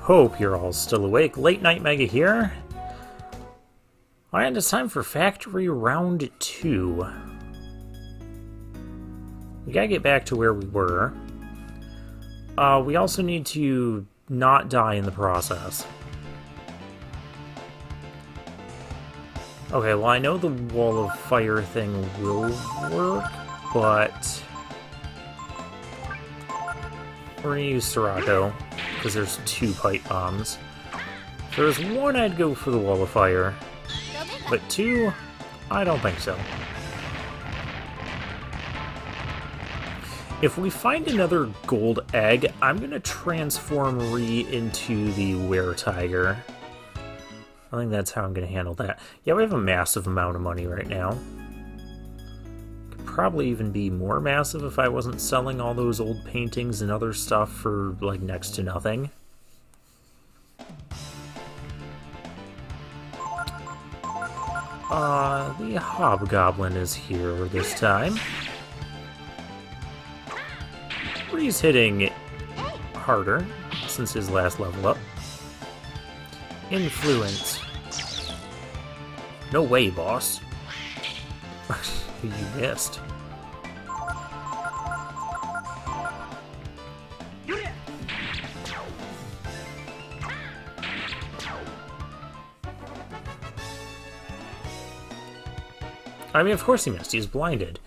Hope you're all still awake. Late Night Mega here. Alright, it's time for Factory Round 2. We gotta get back to where we were. We also need to not die in the process. Okay, well I know the wall of fire thing will work, but we're gonna use Sirocco, because there's 2 pipe bombs. If there was 1, I'd go for the wall of fire. But 2, I don't think so. If we find another gold egg, I'm gonna transform Ri into the Were-Tiger. I think that's how I'm gonna handle that. Yeah, we have a massive amount of money right now. Could probably even be more massive if I wasn't selling all those old paintings and other stuff for, like, next to nothing. The Hobgoblin is here this time. He's hitting harder since his last level up. Influence. No way, boss. You missed. I mean, of course he missed. He's blinded.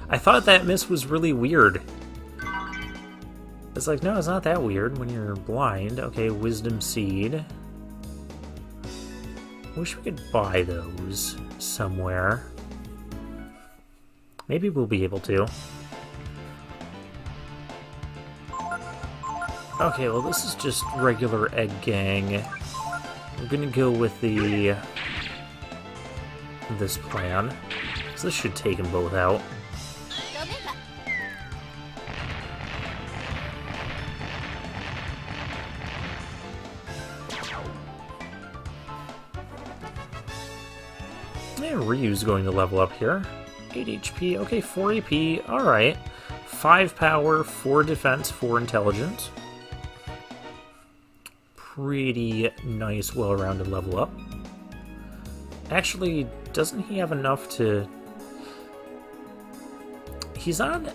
I thought that miss was really weird. It's like, no, it's not that weird when you're blind. Okay, Wisdom Seed. Wish we could buy those somewhere. Maybe we'll be able to. Okay, well this is just regular Egg Gang. I'm gonna go with this plan. So this should take them both out. And Ryu's going to level up here. 8 HP, okay, 4 AP, alright. 5 power, 4 defense, 4 intelligence. Pretty nice, well-rounded level up. Actually, doesn't he have enough to... He's on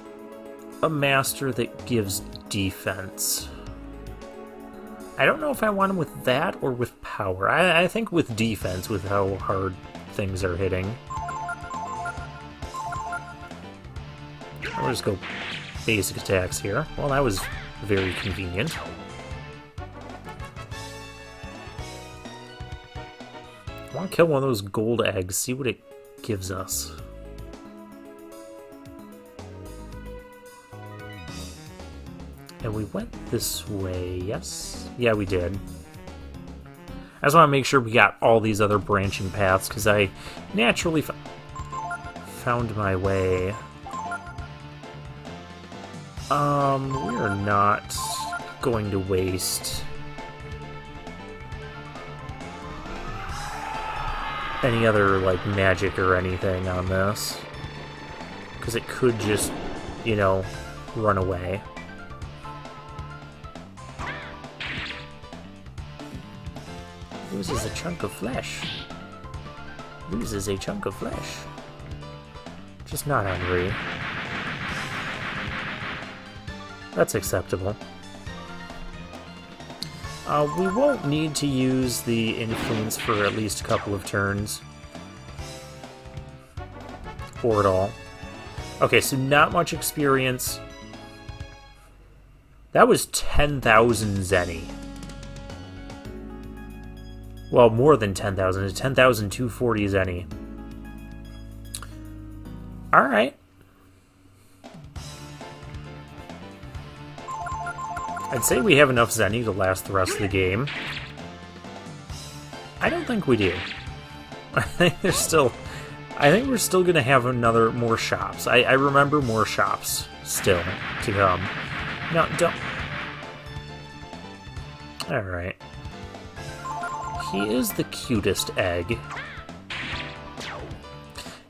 a master that gives defense. I don't know if I want him with that or with power. I think with defense, with how hard things are hitting. I'll just go basic attacks here. Well, that was very convenient. I want to kill one of those gold eggs, see what it gives us. And we went this way, yes? Yeah, we did. I just want to make sure we got all these other branching paths, because I naturally found my way. We're not going to waste any other, like, magic or anything on this, because it could just, you know, run away. Loses a chunk of flesh. Loses a chunk of flesh. Just not hungry. That's acceptable. We won't need to use the influence for at least a couple of turns. Or at all. Okay, so not much experience. That was 10,000 Zenny. Well, more than 10,000. It's 10,240 Zenny. Alright. I'd say we have enough Zenny to last the rest of the game. I don't think we do. I think we're still gonna have more shops. I remember more shops still to come. No, don't. Alright. He is the cutest egg.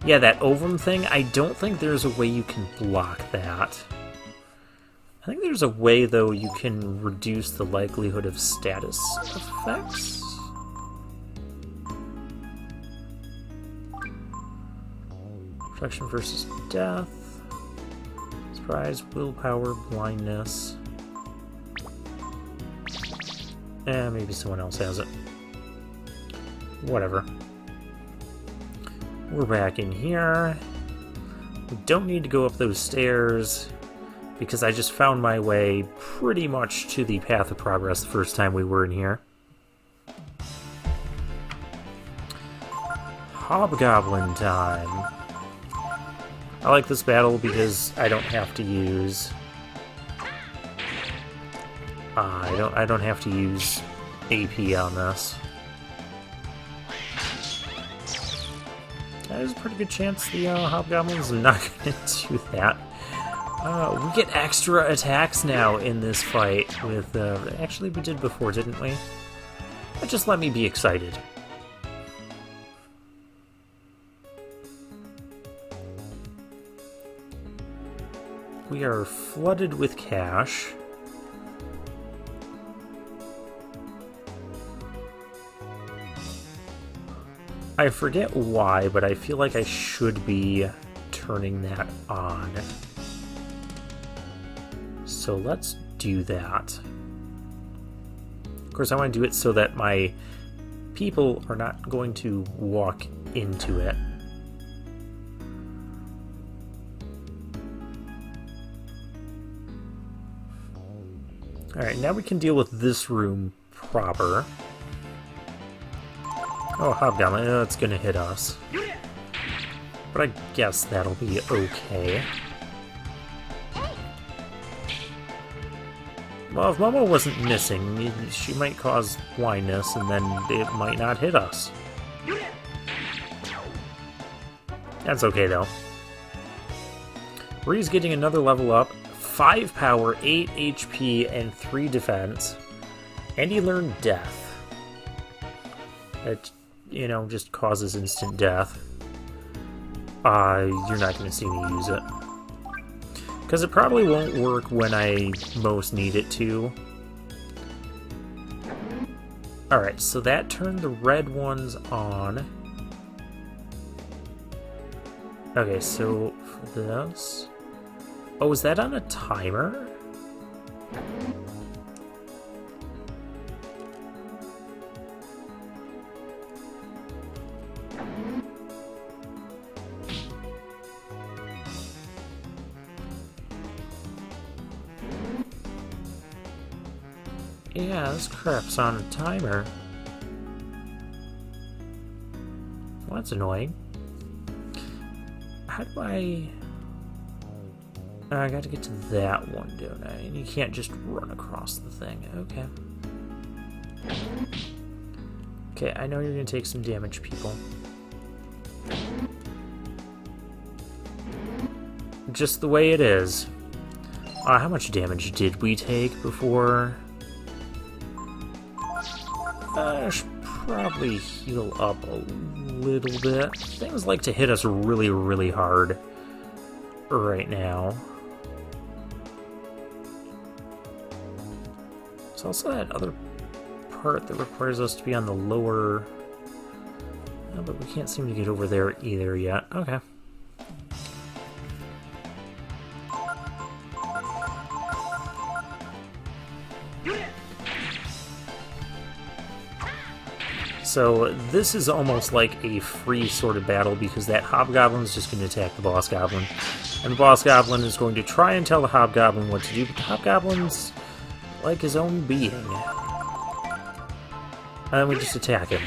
Yeah, that ovum thing, I don't think there's a way you can block that. I think there's a way, though, you can reduce the likelihood of status effects. Protection versus death. Surprise, willpower, blindness. Maybe someone else has it. Whatever. We're back in here. We don't need to go up those stairs, because I just found my way pretty much to the path of progress the first time we were in here. Hobgoblin time. I like this battle because I don't have to use... I don't have to use AP on this. There's a pretty good chance the Hobgoblin's not going to do that. We get extra attacks now in this fight with... actually, we did before, didn't we? But just let me be excited. We are flooded with cash. I forget why, but I feel like I should be turning that on. So let's do that. Of course, I want to do it so that my people are not going to walk into it. Alright, now we can deal with this room proper. Oh, Hobgoblin, it's gonna hit us. But I guess that'll be okay. Well, if Momo wasn't missing, she might cause blindness, and then it might not hit us. That's okay, though. Ree's getting another level up. 5 power, 8 HP, and 3 defense. And he learned death. It, you know, just causes instant death. You're not going to see me use it. Because it probably won't work when I most need it to. Alright, so that turned the red ones on. Okay, so for this... Oh, is that on a timer? Yeah, this crap's on a timer. Well, that's annoying. How do I got to get to that one, don't I? And you can't just run across the thing. Okay. Okay, I know you're going to take some damage, people. Just the way it is. How much damage did we take before? I should probably heal up a little bit. Things like to hit us really, really hard right now. There's also that other part that requires us to be on the lower... Oh, but we can't seem to get over there either yet. Okay. So this is almost like a free sort of battle because that Hobgoblin is just going to attack the Boss Goblin. And the Boss Goblin is going to try and tell the Hobgoblin what to do, but the Hobgoblin's like his own being. And then we just attack him.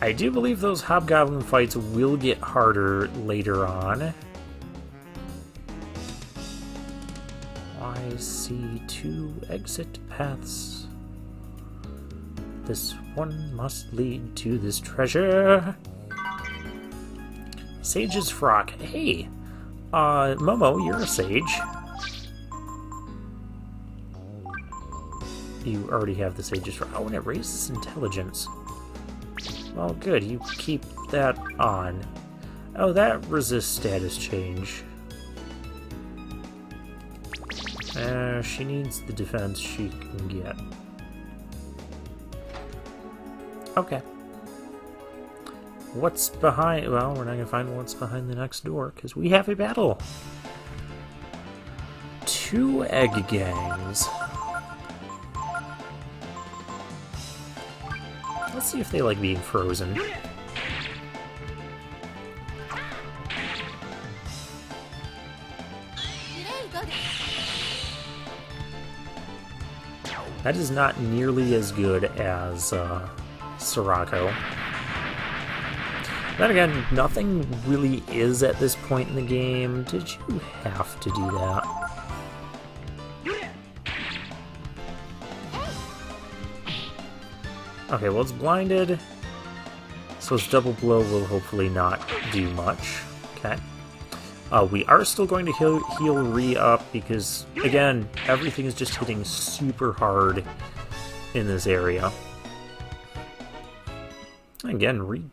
I do believe those Hobgoblin fights will get harder later on. I see 2 exit paths. This one must lead to this treasure. Sage's Frock. Hey, Momo, you're a sage. you already have this Aegis for. Oh, and it raises intelligence. Well, good. You keep that on. Oh, that resists status change. She needs the defense she can get. Okay. What's behind... Well, we're not going to find what's behind the next door, because we have a battle. 2 egg gangs. Let's see if they like being frozen. That is not nearly as good as Sirocco. Then again, nothing really is at this point in the game. Did you have to do that? Okay, well it's blinded, so its double blow will hopefully not do much. Okay. We are still going to heal Ri up because, again, everything is just hitting super hard in this area. Again, Ri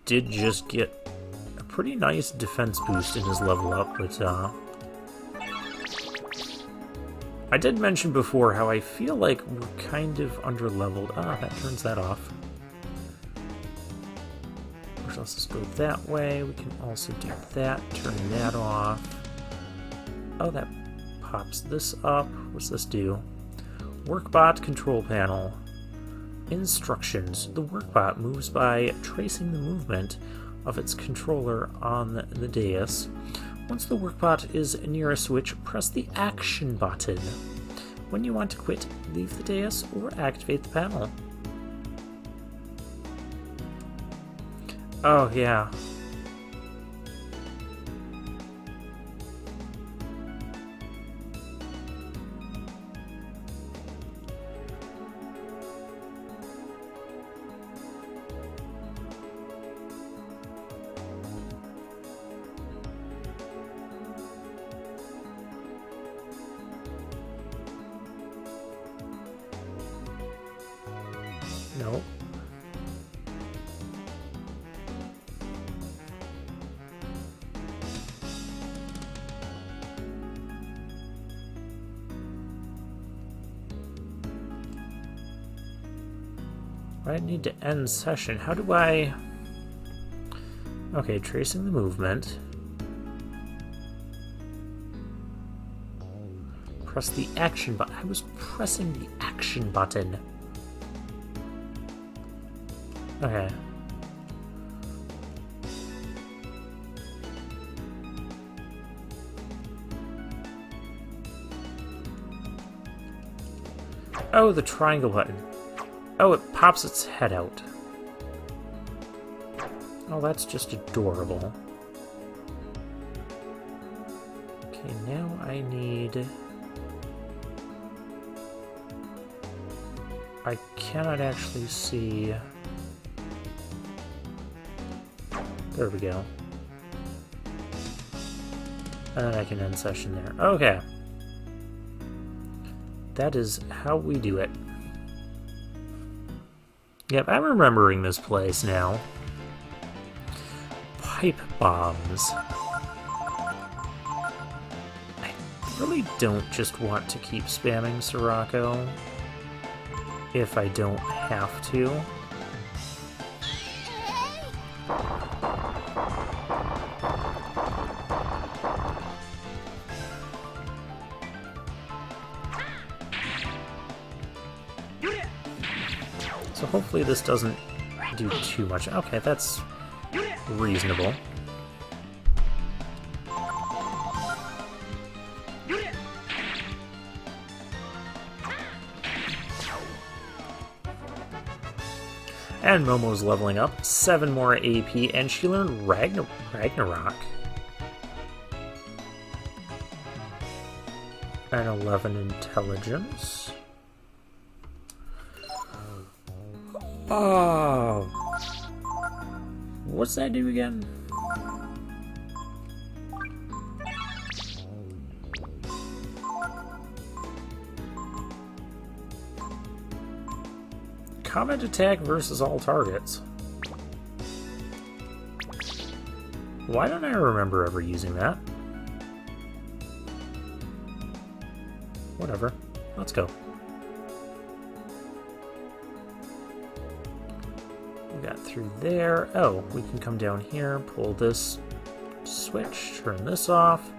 did just get a pretty nice defense boost in his level up, but I did mention before how I feel like we're kind of under-leveled. Ah, that turns that off. Let's just go that way. We can also do that, turn that off. Oh, that pops this up. What's this do? Workbot control panel. Instructions. The workbot moves by tracing the movement of its controller on the dais. Once the workbot is near a switch, press the action button. When you want to quit, leave the dais or activate the panel. Oh, yeah. No. I need to end session. How do I... Okay, tracing the movement. Press the action button. I was pressing the action button. Okay. Oh, the triangle button. Oh, it pops its head out. Oh, that's just adorable. Okay, now I need... I cannot actually see... There we go. And then I can end session there. Okay. That is how we do it. Yep, I'm remembering this place now. Pipe bombs. I really don't just want to keep spamming Sirocco if I don't have to. So hopefully this doesn't do too much. Okay, that's reasonable. And Momo's leveling up. 7 more AP, and she learned Ragnarok. And 11 intelligence. Oh, what's that do again? Combat attack versus all targets. Why don't I remember ever using that? Whatever. Let's go. We got through there. Oh, we can come down here, pull this switch, turn this off.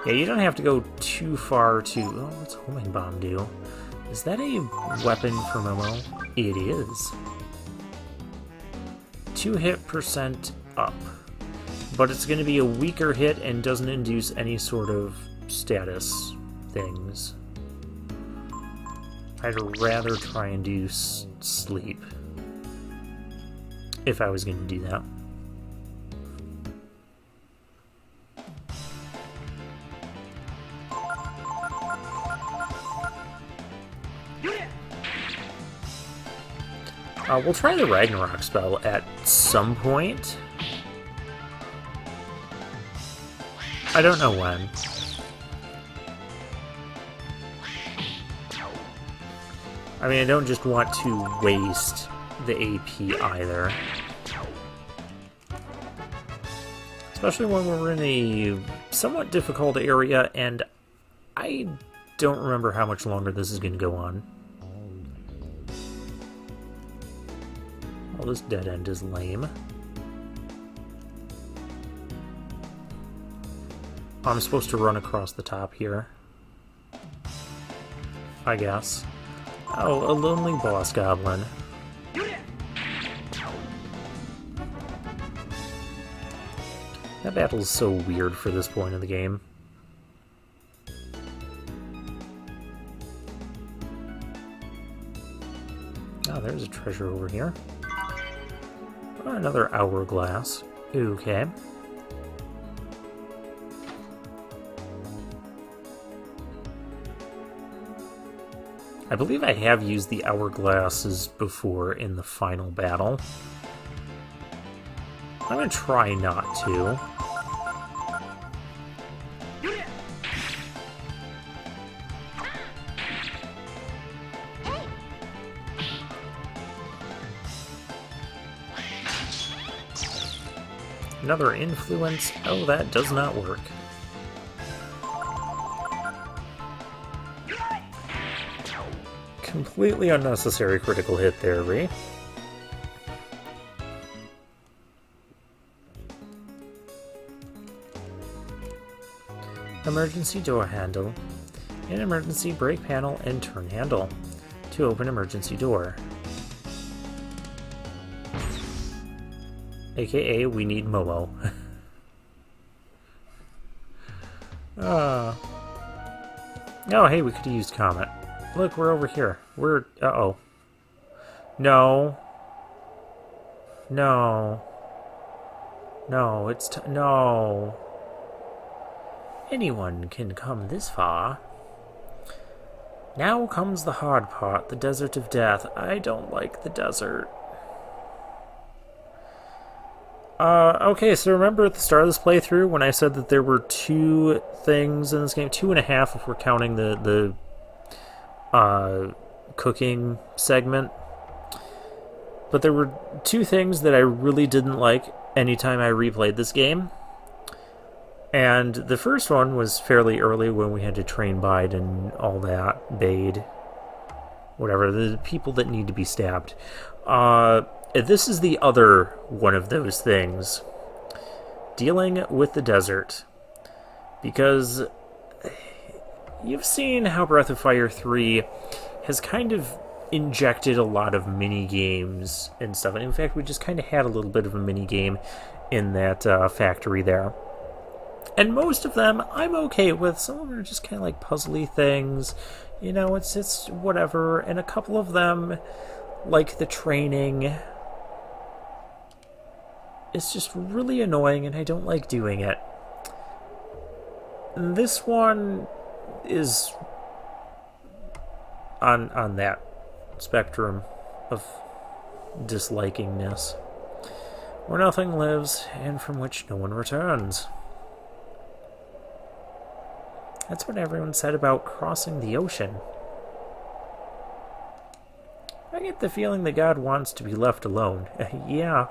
Yeah, you don't have to go too far to... Oh, what's Homing Bomb do? Is that a weapon for Momo? It is. 2 hit percent up. But it's going to be a weaker hit and doesn't induce any sort of status things. I'd rather try and do sleep. If I was going to do that. We'll try the Ragnarok spell at some point. I don't know when. I mean, I don't just want to waste the AP either. Especially when we're in a somewhat difficult area, and I don't remember how much longer this is going to go on. Well, this dead end is lame. I'm supposed to run across the top here. I guess. Oh, a lonely boss goblin. That battle is so weird for this point of the game. Oh, there's a treasure over here. Oh, another hourglass. Okay. I believe I have used the hourglasses before in the final battle. I'm gonna try not to. Another influence. Oh, that does not work. Completely unnecessary critical hit there, Ree. Emergency door handle. An emergency brake panel and turn handle to open emergency door. AKA, we need Momo. Oh, hey, we could have used Comet. Look, we're over here. We're... Uh-oh. No. No. No, it's... No. Anyone can come this far. Now comes the hard part, the desert of death. I don't like the desert. Okay, so remember at the start of this playthrough when I said that there were 2 things in this game? 2.5 if we're counting the cooking segment. But there were 2 things that I really didn't like anytime I replayed this game. And the first one was fairly early when we had to train Bide and all that. Bade. Whatever, the people that need to be stabbed. This is the other one of those things. Dealing with the desert. Because you've seen how Breath of Fire 3 has kind of injected a lot of mini-games and stuff. And in fact, we just kind of had a little bit of a mini-game in that factory there. And most of them I'm okay with. Some of them are just kind of like puzzly things. You know, it's whatever. And a couple of them, like the training, it's just really annoying and I don't like doing it. This one is on that spectrum of dislikingness, where nothing lives and from which no one returns. That's what everyone said about crossing the ocean. I get the feeling that God wants to be left alone. Yeah.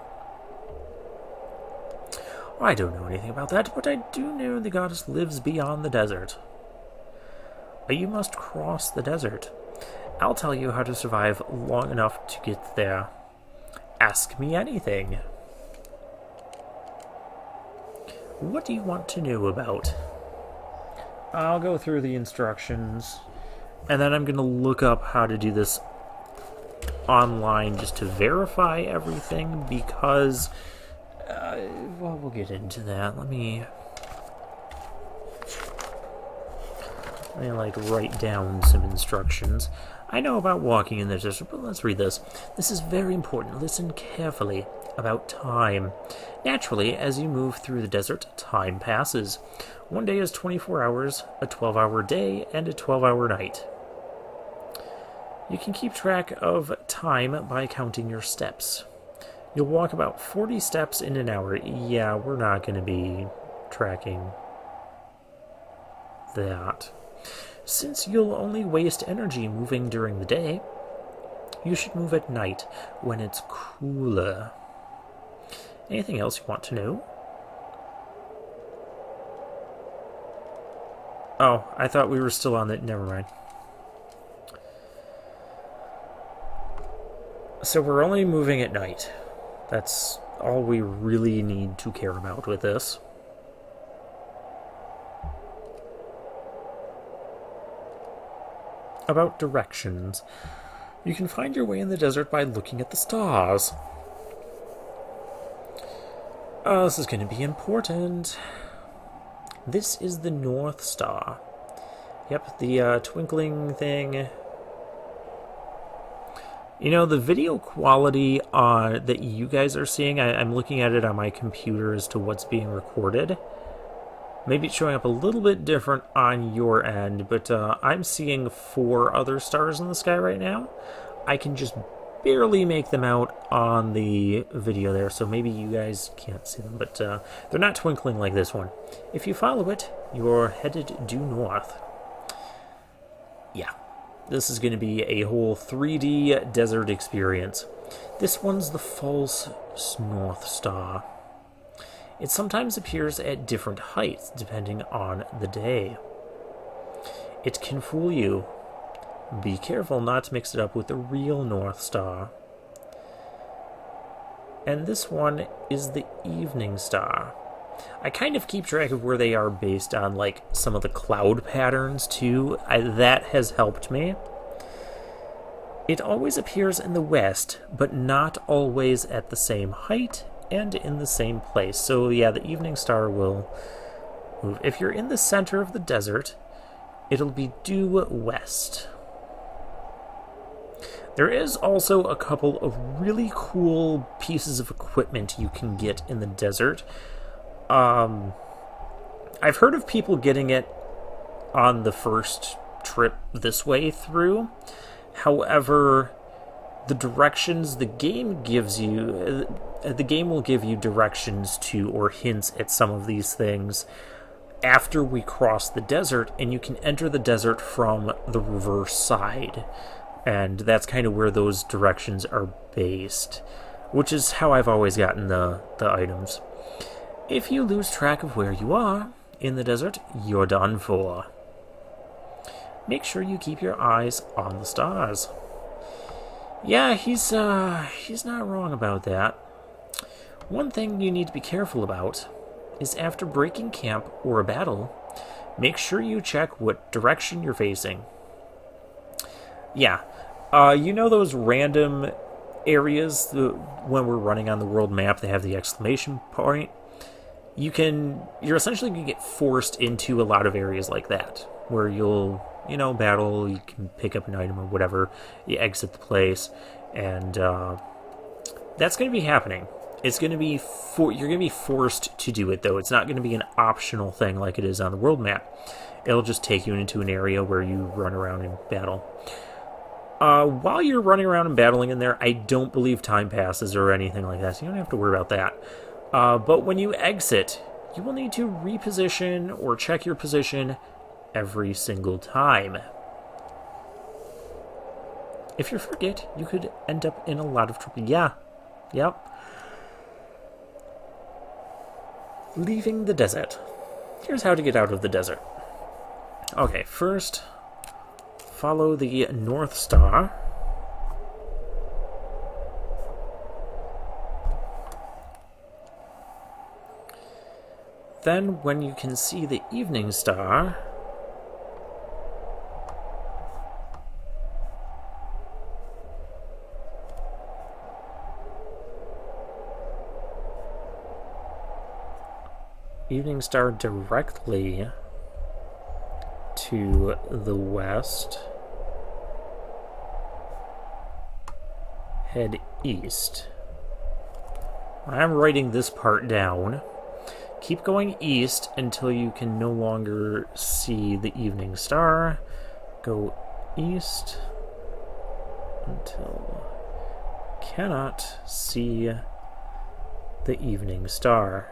I don't know anything about that, but I do know the goddess lives beyond the desert. You must cross the desert. I'll tell you how to survive long enough to get there. Ask me anything. What do you want to know about? I'll go through the instructions, and then I'm going to look up how to do this online just to verify everything, because, well, we'll get into that. Let me write down some instructions. I know about walking in the desert, but let's read this. This is very important. Listen carefully. About time. Naturally, as you move through the desert, time passes. One day is 24 hours, a 12-hour day, and a 12-hour night. You can keep track of time by counting your steps. You'll walk about 40 steps in an hour. Yeah, we're not going to be tracking that. Since you'll only waste energy moving during the day, you should move at night when it's cooler. Anything else you want to know? Oh, I thought we were still on that. Never mind. So we're only moving at night. That's all we really need to care about with this. About directions. You can find your way in the desert by looking at the stars. This is going to be important. This is the North Star. Yep, the twinkling thing. You know, the video quality that you guys are seeing, I'm looking at it on my computer as to what's being recorded. Maybe it's showing up a little bit different on your end, but I'm seeing 4 other stars in the sky right now. I can just barely make them out on the video there, so maybe you guys can't see them, but they're not twinkling like this one. If you follow it, you're headed due north. Yeah, this is going to be a whole 3D desert experience. This one's the false North Star. It sometimes appears at different heights depending on the day. It can fool you. Be careful not to mix it up with the real North Star. And this one is the Evening Star. I kind of keep track of where they are based on some of the cloud patterns too. That has helped me. It always appears in the west, but not always at the same height and in the same place. So yeah, the Evening Star will move. If you're in the center of the desert, it'll be due west. There is also a couple of really cool pieces of equipment you can get in the desert. I've heard of people getting it on the first trip this way through. However, the directions the game gives you, the game will give you directions to or hints at some of these things after we cross the desert, and you can enter the desert from the reverse side. And that's kind of where those directions are based, which is how I've always gotten the items. If you lose track of where you are in the desert, you're done for. Make sure you keep your eyes on the stars. Yeah, he's not wrong about that. One thing you need to be careful about is after breaking camp or a battle, make sure you check what direction you're facing. Yeah, you know those random areas when we're running on the world map, they have the exclamation point? You're essentially going to get forced into a lot of areas like that, where you'll, battle, you can pick up an item or whatever, you exit the place, and that's going to be happening. It's going to be you're going to be forced to do it, though. It's not going to be an optional thing like it is on the world map. It'll just take you into an area where you run around and battle. While you're running around and battling in there, I don't believe time passes or anything like that, so you don't have to worry about that. But when you exit, you will need to reposition or check your position every single time. If you forget, you could end up in a lot of trouble. Yeah. Yep. Leaving the desert. Here's how to get out of the desert. Okay, first, follow the North Star. Then, when you can see the Evening Star, directly to the west, head east. I'm writing this part down. Keep going east until you can no longer see the Evening Star. Go east until cannot see the Evening Star.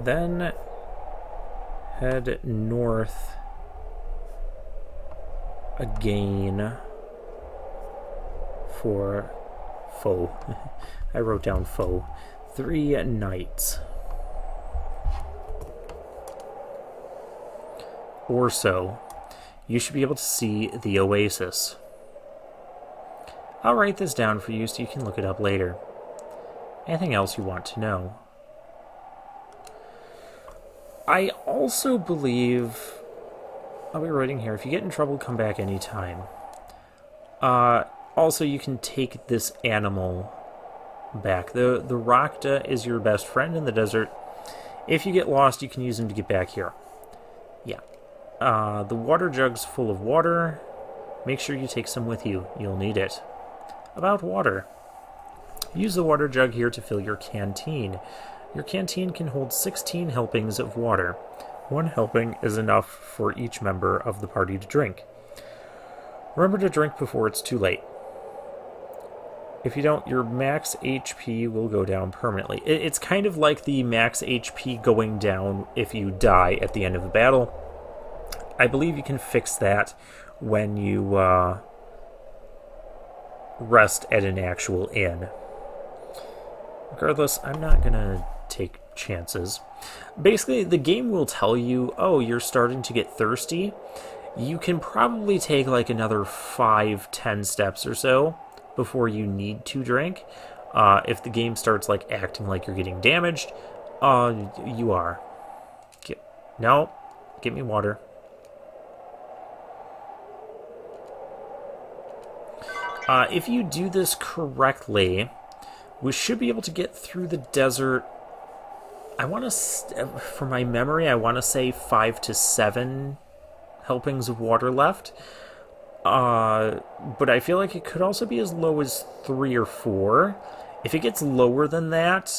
Then head north again for foe. I wrote down foe. 3 nights. Or so. You should be able to see the oasis. I'll write this down for you so you can look it up later. Anything else you want to know? I also believe... I'll be writing here. If you get in trouble, come back anytime. Also, you can take this animal back. The Rakta is your best friend in the desert. If you get lost, you can use him to get back here. Yeah. The water jug's full of water. Make sure you take some with you. You'll need it. About water. Use the water jug here to fill your canteen. Your canteen can hold 16 helpings of water. 1 helping is enough for each member of the party to drink. Remember to drink before it's too late. If you don't, your max HP will go down permanently. It's kind of like the max HP going down if you die at the end of a battle. I believe you can fix that when you rest at an actual inn. Regardless, I'm not going to take chances. Basically, the game will tell you, oh, you're starting to get thirsty. You can probably take like another 5-10 steps or so before you need to drink. If the game starts like acting like you're getting damaged, you are. No, get me water. If you do this correctly, we should be able to get through the desert. I want to, from my memory, I want to say 5 to 7 helpings of water left. But I feel like it could also be as low as 3 or 4. If it gets lower than that,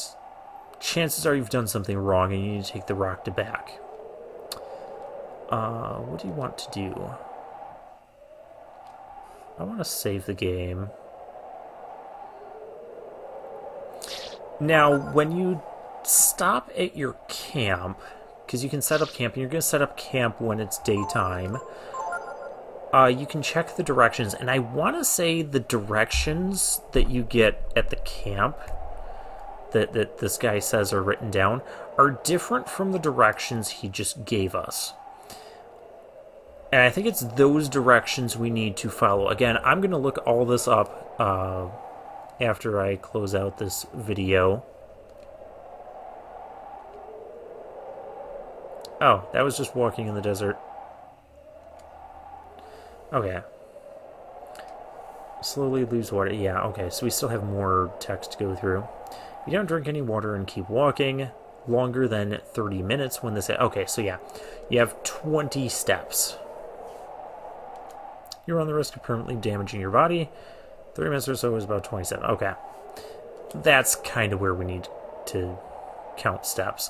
chances are you've done something wrong and you need to take the Rakta back. What do you want to do? I want to save the game. Now, when you stop at your camp, because you can set up camp, and you're going to set up camp when it's daytime, you can check the directions. And I want to say the directions that you get at the camp that this guy says are written down are different from the directions he just gave us. And I think it's those directions we need to follow. Again, I'm going to look all this up after I close out this video. Oh, that was just walking in the desert. Okay. Slowly lose water. Yeah, okay, so we still have more text to go through. You don't drink any water and keep walking longer than 30 minutes when this... Okay, so yeah, you have 20 steps. You run the risk of permanently damaging your body. 30 minutes or so is about 27. Okay. That's kind of where we need to count steps.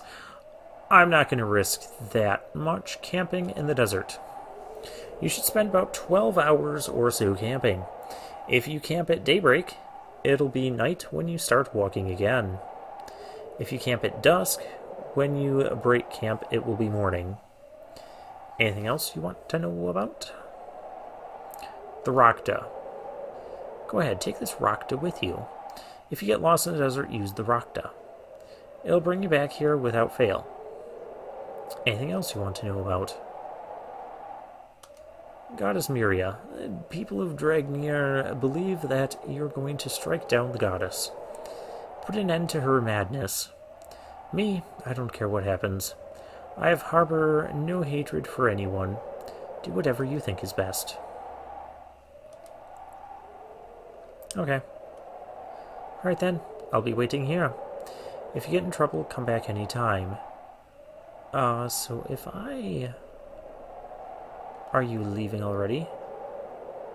I'm not going to risk that much camping in the desert. You should spend about 12 hours or so camping. If you camp at daybreak, It'll be night when you start walking again. If you camp at dusk, when you break camp, it will be morning. Anything else you want to know about? The Rakta. Go ahead, take this Rakta with you. If you get lost in the desert, use the Rakta. It'll bring you back here without fail. Anything else you want to know about? Goddess Miria. People of Dragnir believe that you're going to strike down the goddess. Put an end to her madness. Me, I don't care what happens. I have harbor no hatred for anyone. Do whatever you think is best. Okay. Alright then, I'll be waiting here. If you get in trouble, come back anytime. So if I... Are you leaving already?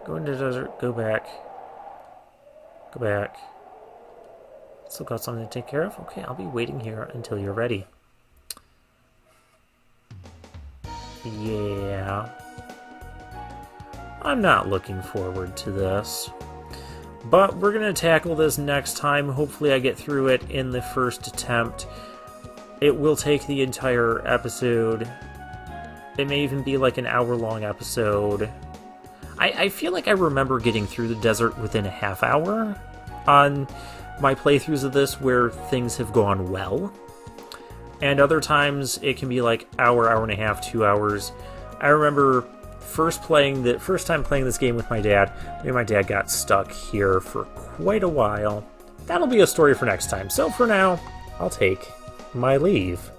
Go into the desert, go back. Go back. Still got something to take care of? Okay, I'll be waiting here until you're ready. Yeah. I'm not looking forward to this. But we're going to tackle this next time. Hopefully I get through it in the first attempt. It will take the entire episode. It may even be like an hour-long episode. I feel like I remember getting through the desert within a half hour on my playthroughs of this where things have gone well. And other times it can be like hour and a half, 2 hours. I remember first time playing this game with my dad. Me and my dad got stuck here for quite a while. That'll be a story for next time. So for now, I'll take my leave.